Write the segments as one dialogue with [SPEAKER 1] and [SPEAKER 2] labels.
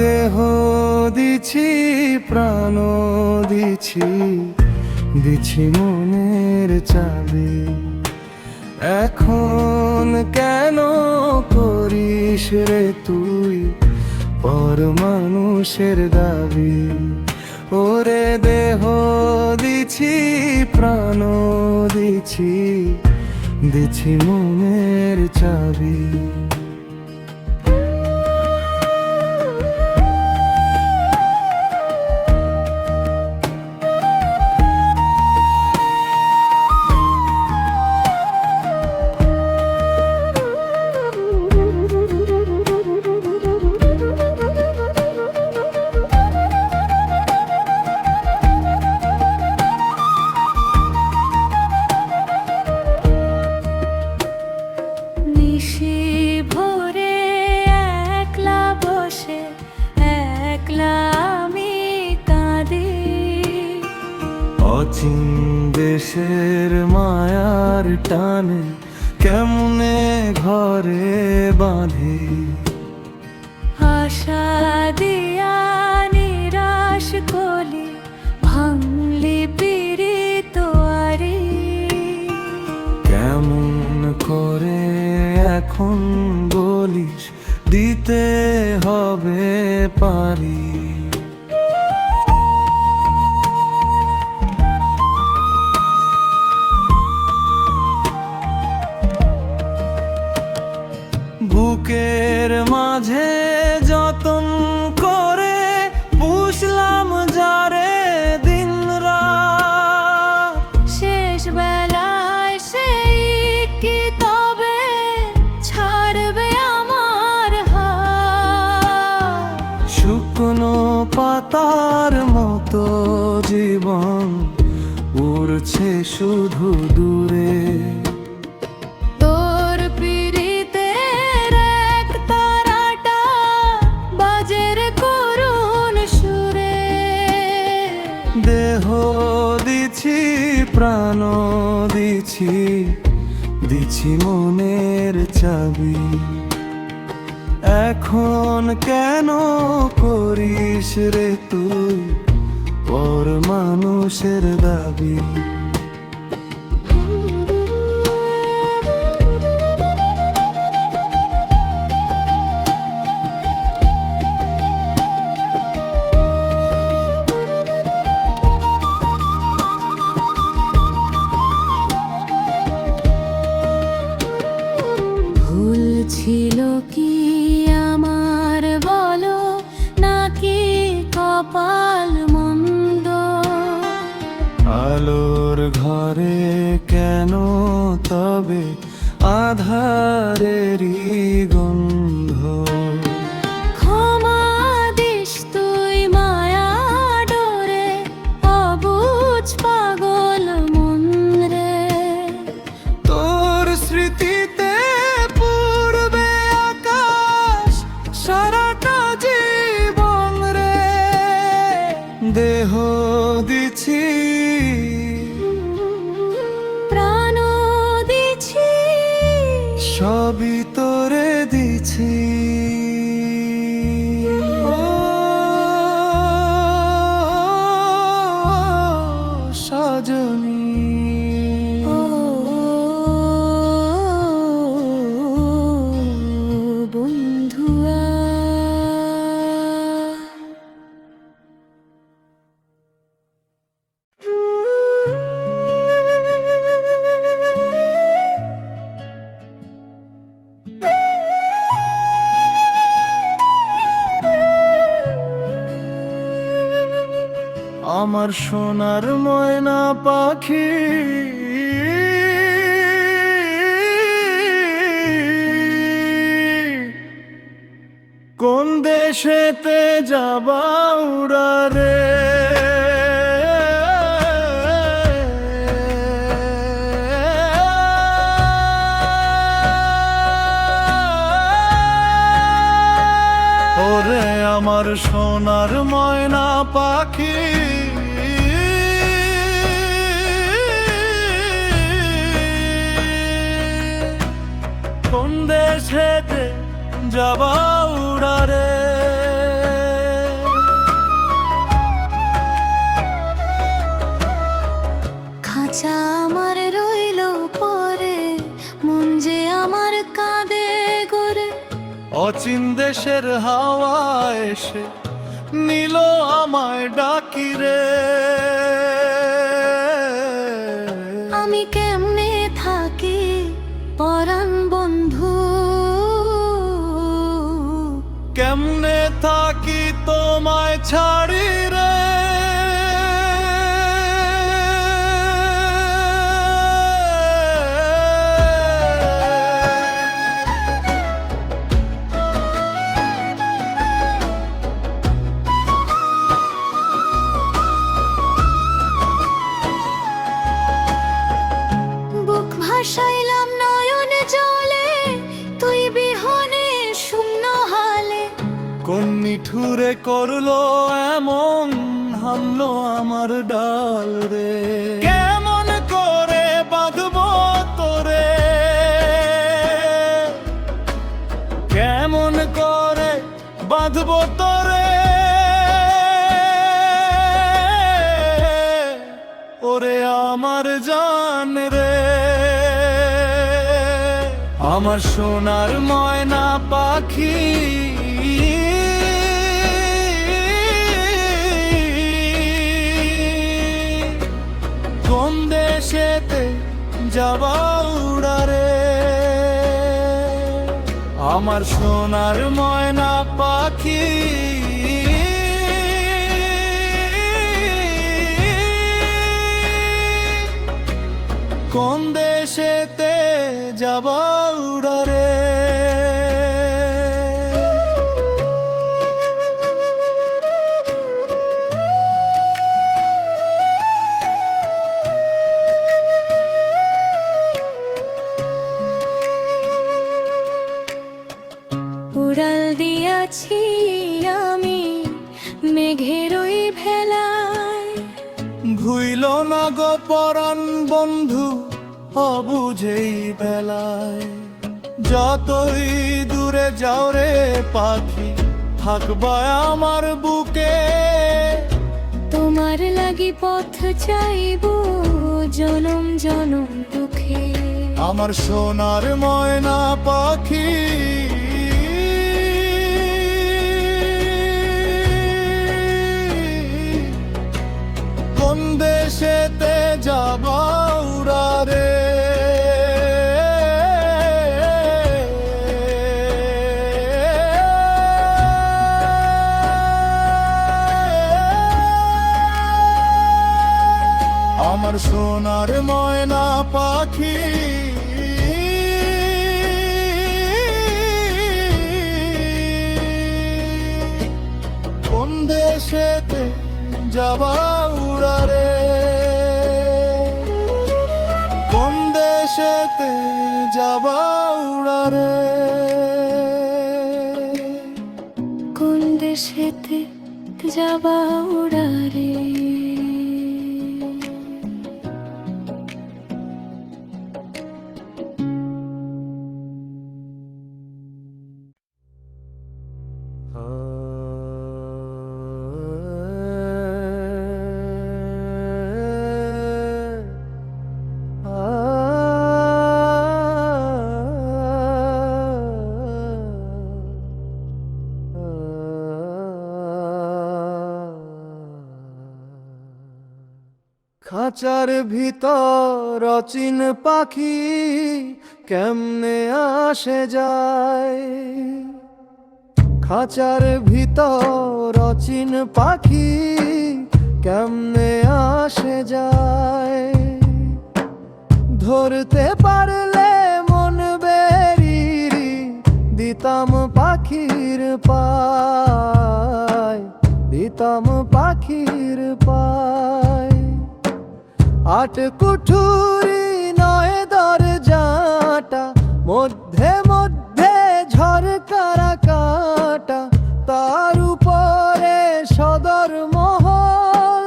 [SPEAKER 1] দেহ দিছি প্রাণ দিছি, দিছি মনের চাবি। এখন কেন করিস রে তুই পর মানুষের দাবি? ওরে দেহ দিছি প্রাণ দিছি, দিছি মনের চাবি।
[SPEAKER 2] নিশি ভোরে একলা বসে একলা আমি কাঁদি,
[SPEAKER 1] অচিন দেশের মায়ার টানে কেমনে ঘরে বাঁধি।
[SPEAKER 2] আশা দিয়া নিরাশ কলি ভাঙলি পীড়িত আরি।
[SPEAKER 1] কেমন করে এখন বলিস দিতে হবে পারি। বুকের মাঝে যতন করে পুষলাম যারে দিন রাত,
[SPEAKER 2] শেষ বেলায় সেই কি তবে ছাড়বে আমার হাত?
[SPEAKER 1] শুকনো পাতার মতো জীবন উড়ছে শুধু দূরে।
[SPEAKER 2] তোর পীড়িতের এক তারাটা বাজের করুণ সুরে।
[SPEAKER 1] দেহ দিছি প্রাণ দিছি, দিছি মনের চাবি। এখন কেন করিস রে তুই পর মানুষের দাবি?
[SPEAKER 2] ভুল ছিল কি আমার বলো, নাকি কপাল মন্দ?
[SPEAKER 1] আলোর ঘরে কেন তবে আধারেরই গন্ধ?
[SPEAKER 2] ক্ষমা দিস তুই মায়া ডোরে অবুঝ পাগল মন রে।
[SPEAKER 1] তোর স্মৃতিতে পূর্বে আকাশ সারাটা জীবন রে। দেহ দিছি
[SPEAKER 2] প্রাণ দিছি,
[SPEAKER 1] সবই তোরে দিছি। ও সজনী,
[SPEAKER 2] ও বন্ধুয়া।
[SPEAKER 1] আমার সোনার ময়না পাখি, কোন দেশেতে যাবা উড়া রে? ওরে আমার সোনার ময়না পাখি, কোন দেশেতে যাবা উড়া রে?
[SPEAKER 2] আশা আমার রইল পরে, মন যে আমার কাঁদে গড়ে।
[SPEAKER 1] অচিন দেশের হাওয়া এসে নিল আমায় ডাকিরে।
[SPEAKER 2] আমি কেমনে থাকি পরাণ বন্ধু,
[SPEAKER 1] কেমনে থাকি তোমায় ছাড়ি রে।
[SPEAKER 2] বুক ভাসাইলাম নয়নে জলে, তুই বিহনে শূন্য হালে।
[SPEAKER 1] কোন নিঠুরে করলো এমন, হামলো আমার ডাল রে। কেমন করে বাঁধবো তোরে, কেমন করে বাঁধবো তোরে। ওরে আমার জান রে, আমার সোনার ময়না পাখি। কোন দেশেতে যাবা উড়ারে, আমার সোনার ময়না পাখি। কোন দেশেতে যাবা উড়ারে।
[SPEAKER 2] উড়াল দিয়াছি আমি মেঘের ওই ভেলায়,
[SPEAKER 1] ভুইল না গো পরাণ বন্ধু অবুঝেই বেলায়। যতই দূরে যাও রে পাখি, থাকবা আমার বুকে।
[SPEAKER 2] তোমার লাগি পথ চাইবো জনম জনম দুঃখে।
[SPEAKER 1] আমার সোনার ময়না পাখি। কোন দেশেতে যাবা উড়ারে, আমার সোনার ময়না পাখি। কোন দেশেতে যাবা উড়ারে, কোন দেশেতে যাবা উড়ারে।
[SPEAKER 2] কোন দেশেতে যাবা উড়ারে।
[SPEAKER 1] খাঁচার ভিতর অচিন পাখি কেমনে আসে যায়। খাঁচার ভিতর অচিন পাখি কেমনে আসে যায়। ধরতে পারলে মন বেরিরি দিতাম পাখির পায়, দিতাম পাখির পায়। আট কুঠুরি নয় দরজাটা, মধ্যে মধ্যে ঝরকারা কাটা। তার উপরে সদর মহল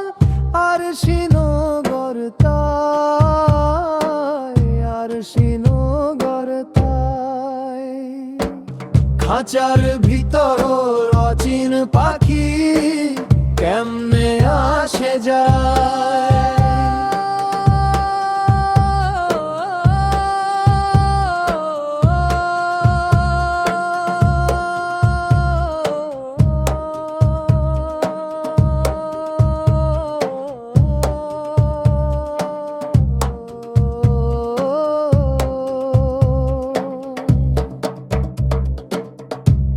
[SPEAKER 1] আর সিনগর তাই, আর সিনগর তাই। খাঁচার ভিতর অচিন পাখি কেমনে আসে যায়।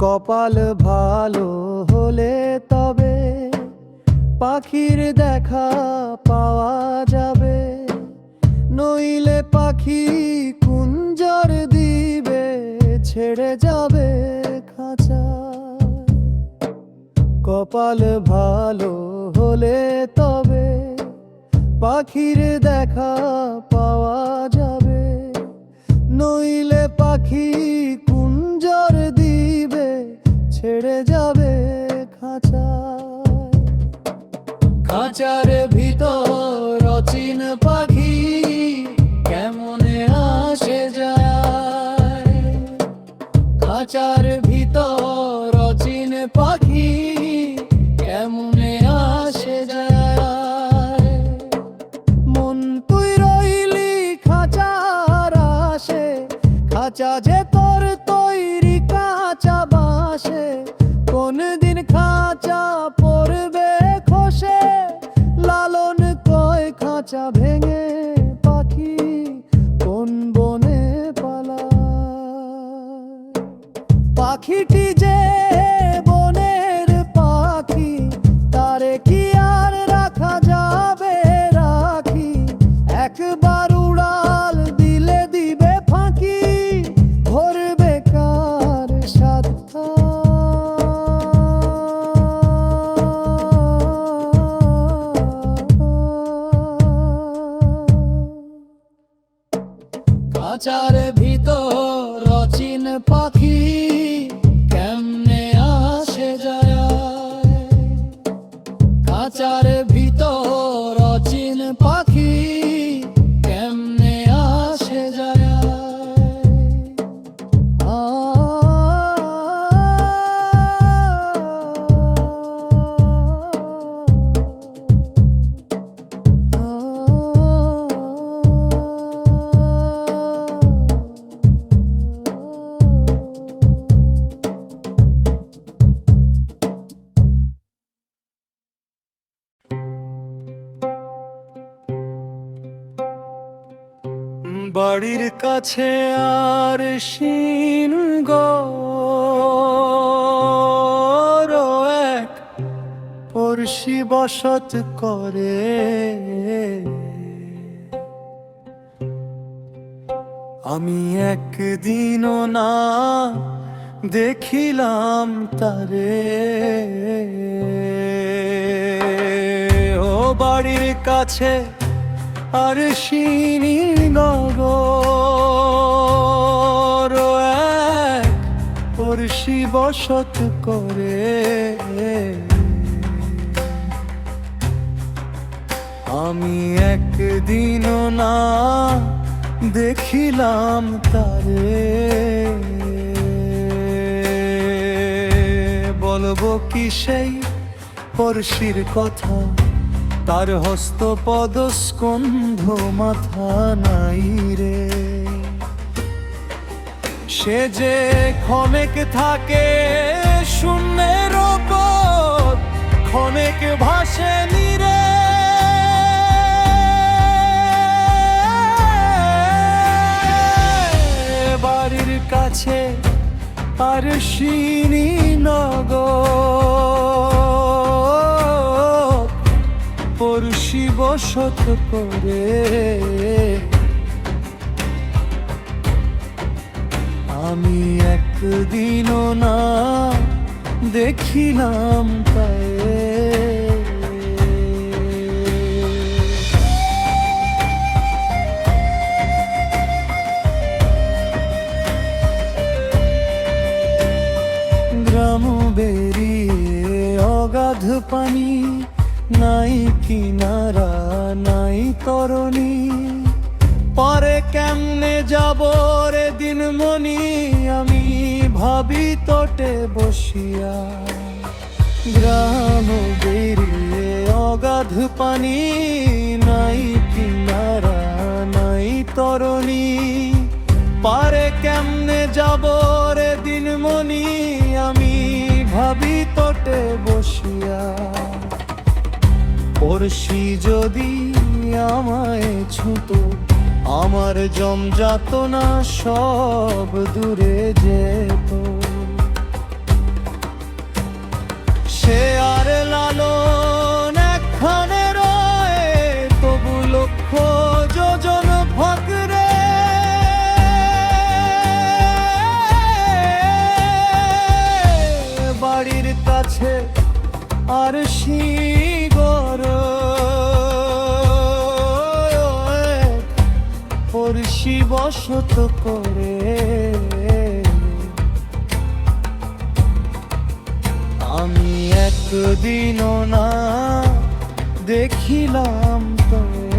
[SPEAKER 1] কপাল ভালো হলে তবে পাখির দেখা পাওয়া যাবে, নইলে পাখি কুঞ্জর দিবে ছেড়ে যাবে খাঁচা। কপাল ভালো হলে তবে পাখির দেখা পাওয়া যাবে, নইলে পাখি কুঞ্জর দিবে ছেড়ে যাবে খাঁচা। খাঁচার ভিতর অচিন পাখি কেমনে আসে যায়, খাঁচার ভিতর অচিন পাখি কেমনে আসে যায়। মন তুই রইলি খাঁচার আসে, খাঁচা যে তোর তৈরি কাঁচা বাসে, কোন দিন খাঁচা পড়বে খসে, লালন কয় খাঁচা ভেঙে পাখি কোন বনে পালায়। পাখিটি যে বনের পাখি তারে কি আর রাখা যাবে রাখি, একবার উড়াল দিলে দিবে ফাঁকি, ধরবে কার সাধ্য। খাঁচার ভিতর অচিন পাখি কেমনে আসে যায়, খাঁচার ভিতর অচিন পাখি কেমনে আসে যায়। বাড়ির কাছে আর শিন এক পড়শি বসত করে, আমি একদিনও না দেখিলাম তারে। ও বাড়ির কাছে আর শিনি নগর এক পড়শি বসত করে, আমি একদিনও না দেখিলাম তারে। বলবো কি সেই পড়শির কথা, তার হস্ত পদস্কন্ধ মাথা নাই রে। সে যে ক্ষণেক থাকে শূন্যের ওপর, ক্ষণেক ভাসে নীরে। বাড়ির কাছে আর শিনি নগর পড়শি বসত করে, আমি একদিনও না দেখিলাম তারে। গ্রাম বেরিয়ে অগাধ পানি, নাই কিনারা নাই তরণী, পরে কেমনে যাব রে দিনমণি, আমি ভাবি তোটে বসিয়া। গ্রাম বেরিয়ে অগাধ পানি, নাই কিনারা নাই তরণী, পারে কেমনে যাব রে দিনমণি, আমি ভাবি তোটে বসিয়া। পড়শি যদি আমায় ছুতো, আমার জমযাতনা সব দূরে যেত। সে আর লালন একখানে রয়ে, তবু লক্ষ যোজন ফাঁকরে। বাড়ির কাছে আর শিগর পড়শি বসত করে। আমি একদিনও না দেখিলাম তোরে।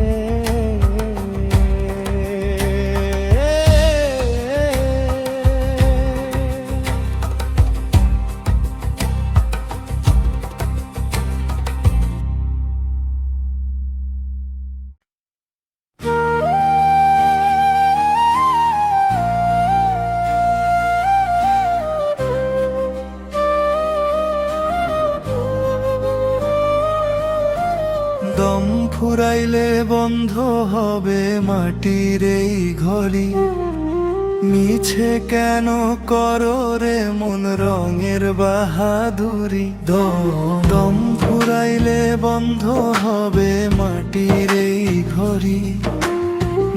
[SPEAKER 1] দম ফুরাইলে বন্ধ হবে মাটির এই ঘড়ি, মিছে কেন করো রে মন রঙের বাহাদুরি। দম ফুরাইলে বন্ধ হবে মাটির এই ঘড়ি,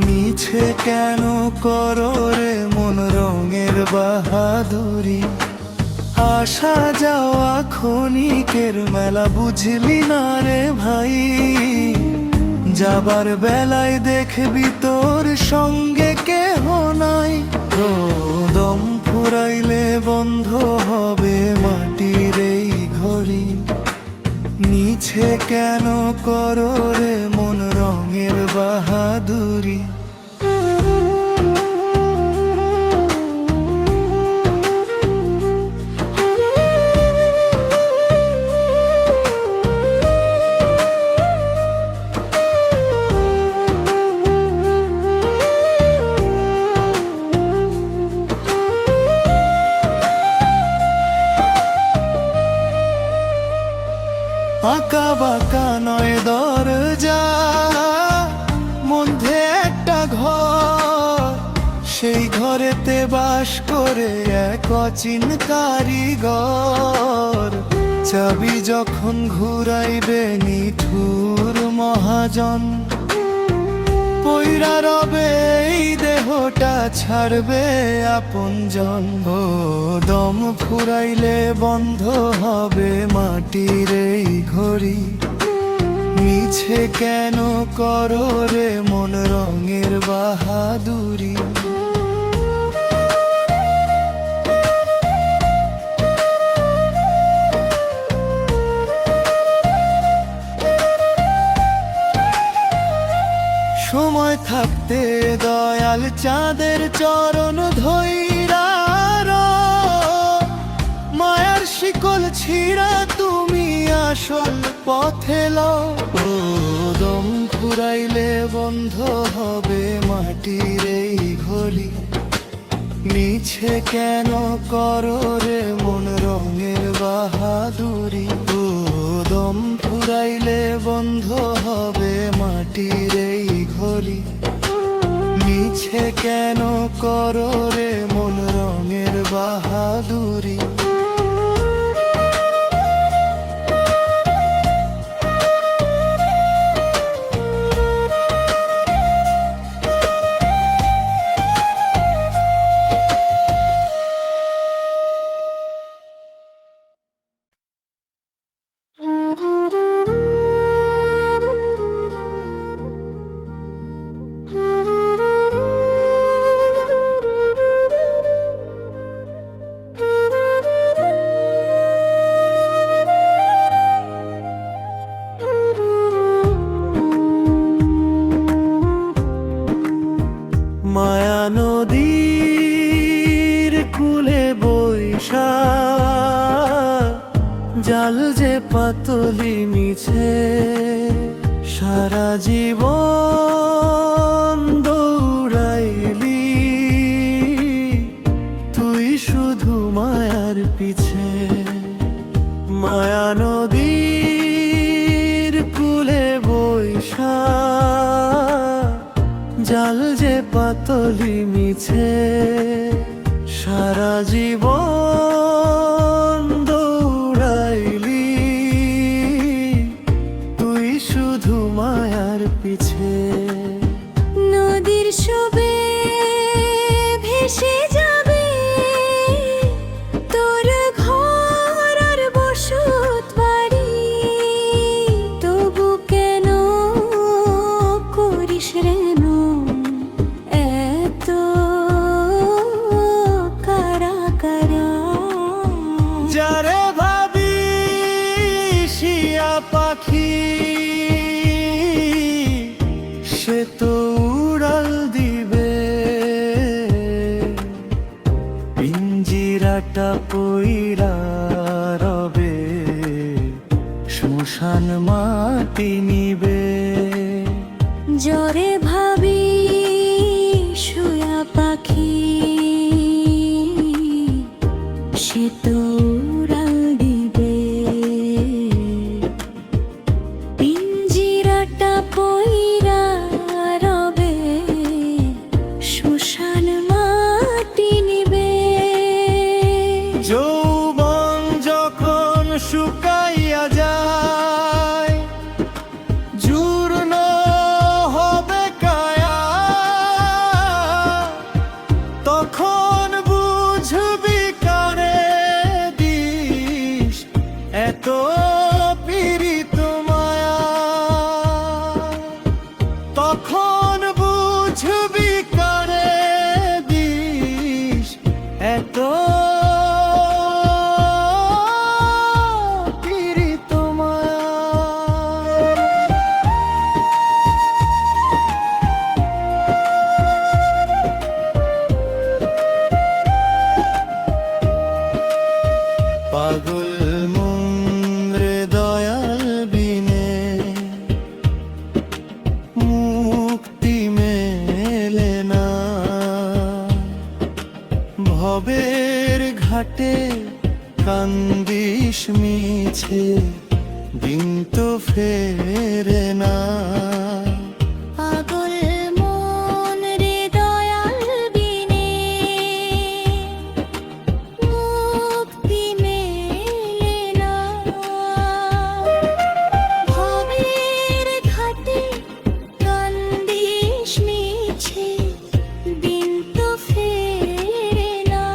[SPEAKER 1] মিছে কেন করো রে মন রঙের বাহাদুরি। আসা যাওয়া ক্ষণিকের মেলা, বুঝলি না রে ভাই। যাবার বেলায় দেখবি তোর সঙ্গে কেহ নাই। দম ফুরাইলে বন্ধ হবে মাটির এই ঘড়ি, মিছে কেন করো রে মন রঙের বাহাদুরি। আঁকা বাঁকা নয় দরজা, মধ্যে একটা ঘর, সেই ঘরেতে বাস করে এক অচিন কারিগর। চাবি যখন ঘুরাইবে নিঠুর মহাজন, পইরা রবে এই দেহটা, ছাড়বে আপনজন। দম ফুরাইলে বন্ধ হবে মাটির এই ঘড়ি, মিছে কেন করো রে মন রঙের বাহাদুরি। সময় থাকতে দয়াল চাঁদের চরণ ধইরা, মায়ার শিকল ছিঁড়া তুমি আসল পথে লও। দম ফুরাইলে বন্ধ হবে মাটির এই ঘড়ি, মিছে কেন করো রে মন রঙের বাহাদুরি। দম ফুরাইলে বন্ধ হবে মাটির এই ঘড়ি, মিছে কেন করো রে মন রঙের বাহাদুরি। মায়া নদীর কূলে বৈশা, জাল যে পাতলি মিছে, সারা জীবন দৌড়াইলি তুই শুধু মায়ার পিছে। মায়া নদীর কূলে বৈশা, জাল যে পাতলি মিছে, সারা জীবন দৌড়াইলি পিঞ্জিরাটা পইরা রবে, শ্মশান মাটি নিবে।
[SPEAKER 2] জ্বরে ভাবি শুয়া পাখি, সে তো উড়াল দিবে। পিঞ্জিরাটা পইরা রবে, শ্মশান মাটি নিবে।
[SPEAKER 1] যৌবন যখন শুকাইয়া যায়, জূর্ণ হবে কায়া, তখন বুঝবি কারে দিস এত পীড়িত মায়া। তখন বুঝবি কারে দিস এত পীড়িত মায়া। পাগল মন রে দয়াল বিনে, মুক্তি মেলে না। ভবের ঘাটে কান্দিস মিছে, দিন তো ফেরে না।
[SPEAKER 2] পাগল মন রে দয়াল বিনে, মুক্তি মেলে না। ভবের ঘাটে কান্দিস মিছে, দিন তো ফেরে না।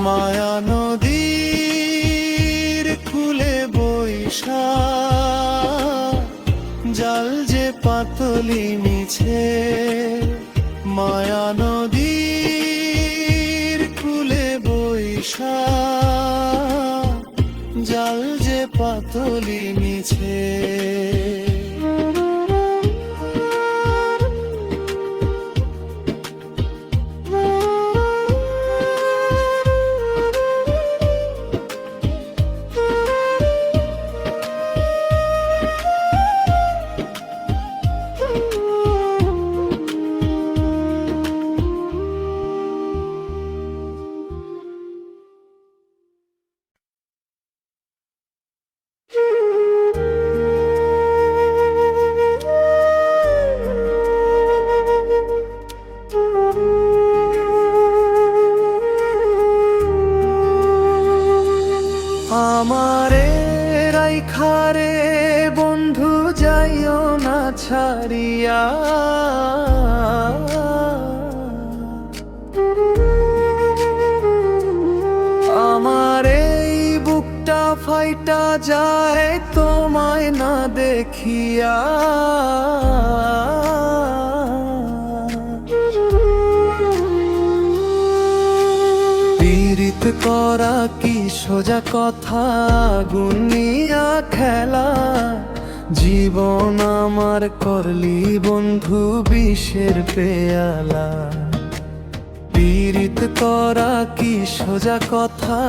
[SPEAKER 1] মায়া নদীর কূলে বৈশা, জাল যে পাতলি মিছে। মায়া নদীর কূলে বৈশা, জাল যে পাতলি মিছে। আমারে রাইখারে বন্ধু যাইও না ছাড়িয়া, আমার এই বুকটা ফাইটা যায় তোমায় না দেখিয়া। পীড়িত করা কি সোজা কথা, গুনিয়া খেলা। জীবন আমার করলি বন্ধু বিষের পেয়ালা। পীড়িত করা কি সোজা কথা,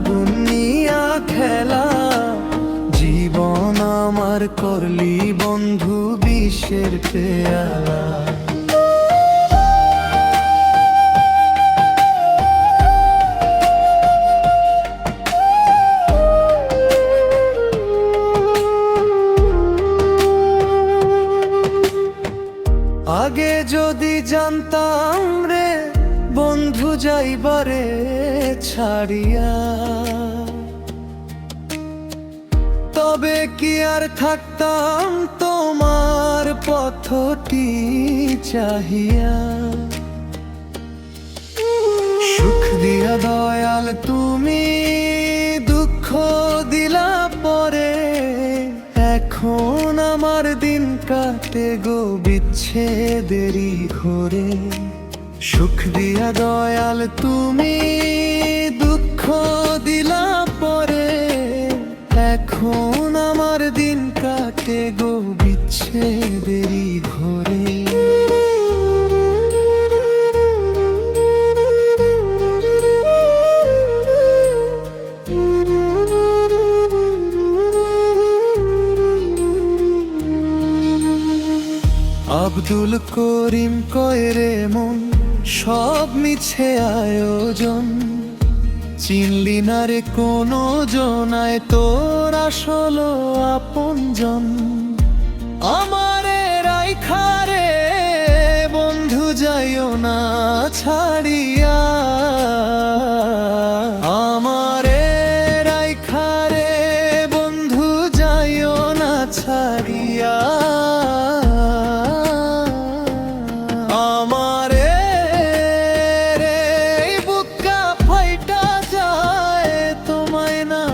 [SPEAKER 1] গুনিয়া খেলা। জীবন আমার করলি বন্ধু বিষের পেয়ালা। আগে যদি জানতাম রে বন্ধু যাইবারে ছাড়িয়া, তবে কি আর থাকতাম তোমার পথটি চাহিয়া। সুখ দিয়া দয়াল তুমি, দুঃখ দিলা পরে। এখন আমার দিন কাটে গো বিচ্ছেদেরই ঘোরে। সুখ দিয়া দয়াল তুমি, দুঃখ দিলা পরে। এখন আমার দিন কাটে গো বিচ্ছেদেরই ঘোরে। আব্দুল করিম কয়রে মন সব মিছে আয়োজন, চিনলি না রে কোনো জনায় তোর আসল আপনজন। আমারে রাইখা রে বন্ধু যাইও না ছাড়িয়া, আমারে রাইখা রে বন্ধু যাইও না ছাড়িয়া। আমারে রে বুকা ফাইটা যায় তোমায় না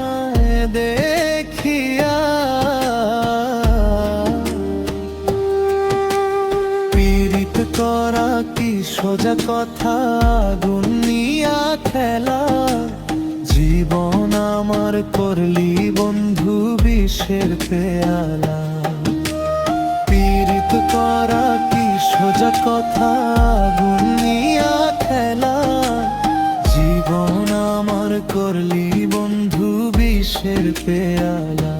[SPEAKER 1] দেখিয়া। পীড়িত করা কি সোজা কথা, দুনিয়া খেলা, জীবন আমার করলি বন্ধু বিষের পেয়ালা। পীড়িত করা কি সোজা কথা, দুনিয়া খেলা, জীবন আমার করলি বন্ধু বিষের পেয়ালা।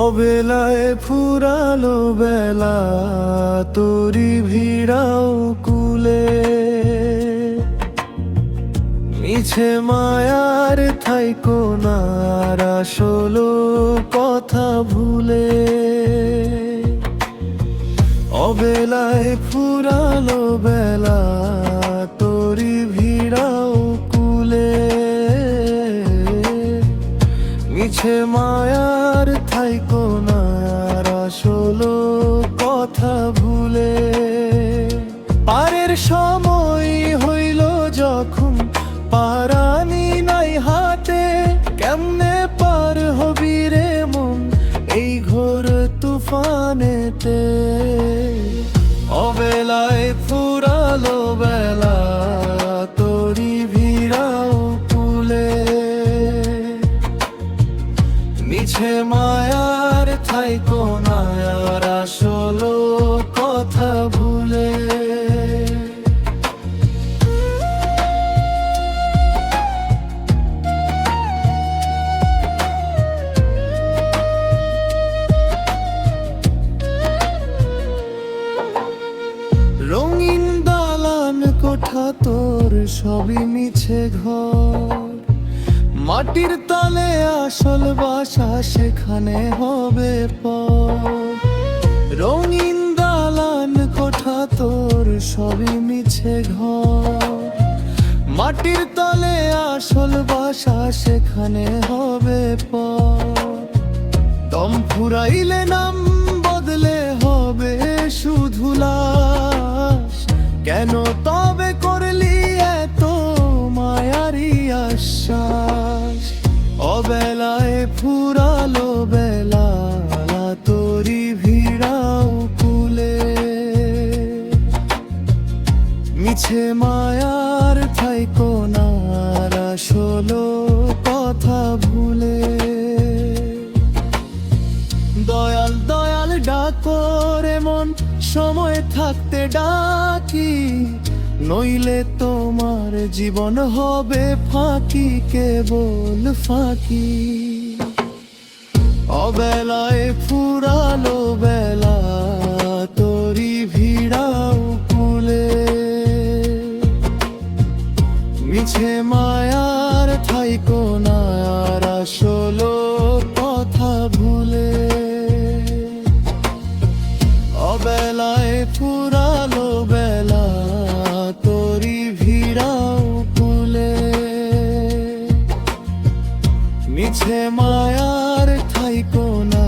[SPEAKER 1] অবেলায় ফুরালো বেলা তোরি ভিড়াও কুলে, মিছে মায়ার থাইকো না আসল কথা ভুলে। অবেলায় ফুরালো বেলা তোরি ভিড়াও কুলে, মিছে মায়ার থাইকো না আসল কথা ভুলে। পারের সময় হইল যখন পারানি নাই হাতে, কেমনে পার হবি রে মন এই ঘোর তুফানেতে। অবেলায় ফুরালো বেলা তোরি ভিড়াও কুলে, মিছে মায়ার থাইকো না আসল কথা ভুলে। রঙিন দালান কোঠা তোর সবই মিছে ঘর, মাটির তলে আসল বাসা সেখানে হবে পর। রঙিন দালান কোঠা তোর সবই মিছে ঘর, মাটির তলে আসল বাসা সেখানে হবে পর। দম ফুরাইলে নাম বদলে হবে শুধু লাশ, কেন তবে করলি এত মায়ারি আশ্বাস। অবেলায় ফুরালো বেলা তোরি ভিড়াও কুলে, মিছে মায়ার থাইকো না আসল কথা ভুলে। দয়াল দয়াল ডাকো রে মন সময় থাকতে ডাকি, নইলে তোমার জীবন হবে ফাঁকি কেবল ফাঁকি। অবেলায় ফুরালো বেলা তোরি ভিড়াও কুলে, মিছে মায়ার থাইকো না আসল কথা ভুলে। অবেলায় ফুরালো বেলা তোরি ভিড়াও কুলে, মিছে মায়ার থাইকো না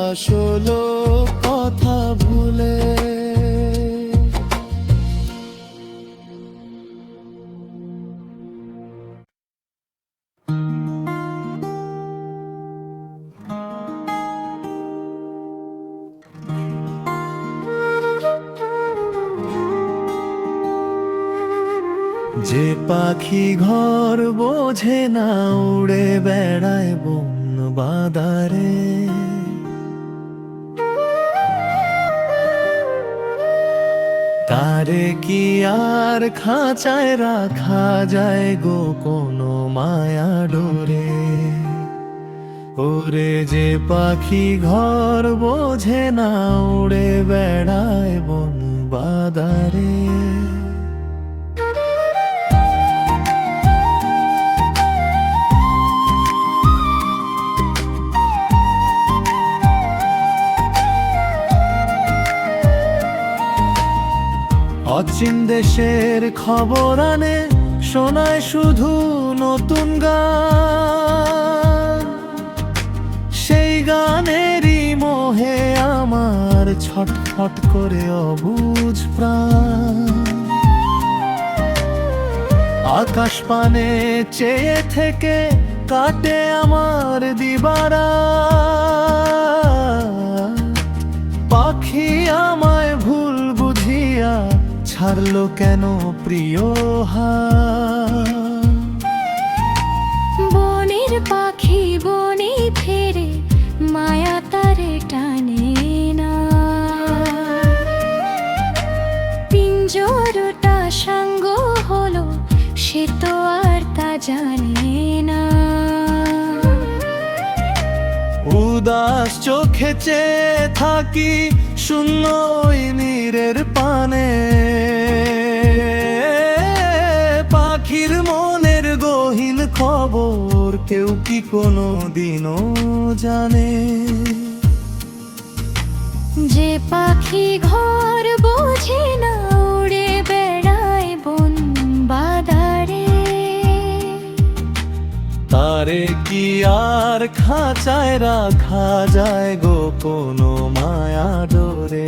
[SPEAKER 1] আসল যে পাখি ঘর বোঝে না উড়ে বেড়ায় বন বাদারে, তারে কি আর খাঁচায় রাখা যায় গো কোনো মায়া ডোরে। ওরে যে পাখি ঘর বোঝে না উড়ে বেড়ায় বন বাদারে। অচিন দেশের খবর আনে শোনায় শুধু নতুন গান, সেই গানেরই মোহে আমার ছটফট করে অবুঝ প্রাণ। আকাশ পানে চেয়ে থেকে কাটে আমার দিবারাত, পাখি আমায় ভুল বুঝিয়া ছাড়লো কেন প্রিয় হাত।
[SPEAKER 2] বনের পাখি বনে ফেরে মায়া তারে টানে না, পিঞ্জরটা সাঙ্গ হলো সে তো আর তা জানে না।
[SPEAKER 1] উদাস চোখে চেয়ে থাকি শূন্য ওই নীরের পানে, পাখির মনের গহীন খবর কেউ কি কোনো দিনও জানে।
[SPEAKER 2] যে পাখি ঘর বোঝে না উড়ে বেড়ায় বন বাদারে,
[SPEAKER 1] তারে কি আর খাঁচায় রাখা যায় গো কোনো মায়া ডোরে।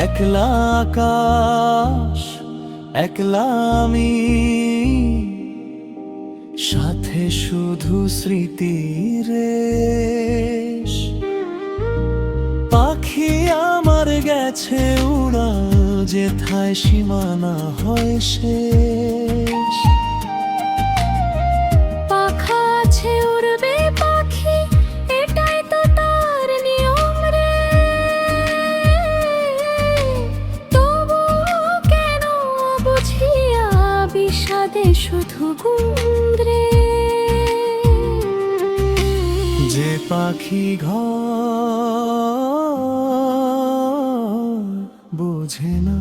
[SPEAKER 1] একলা আকাশ একলা আমি, সাথে শুধু স্মৃতির রেশ। পাখি আমার গেছে উড়া যেথায় সীমানা হয় শেষ।
[SPEAKER 2] পাখা আছে উড়বে পাখি এটাই তো তার নিয়ম রে, তবু কেন বুঝিয়া বিষাদে শুধু গুন্দ্রে।
[SPEAKER 1] যে পাখি ঘর বোঝে না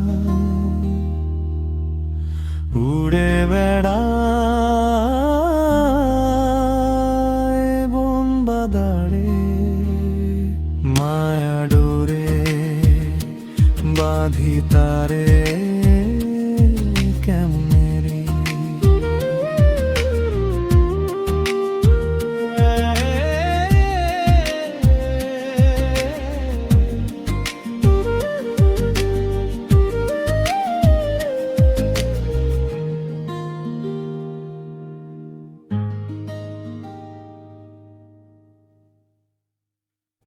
[SPEAKER 1] উড়ে বেড়ায় বন বাদারে, মায়া ডোরে বাঁধি তারে।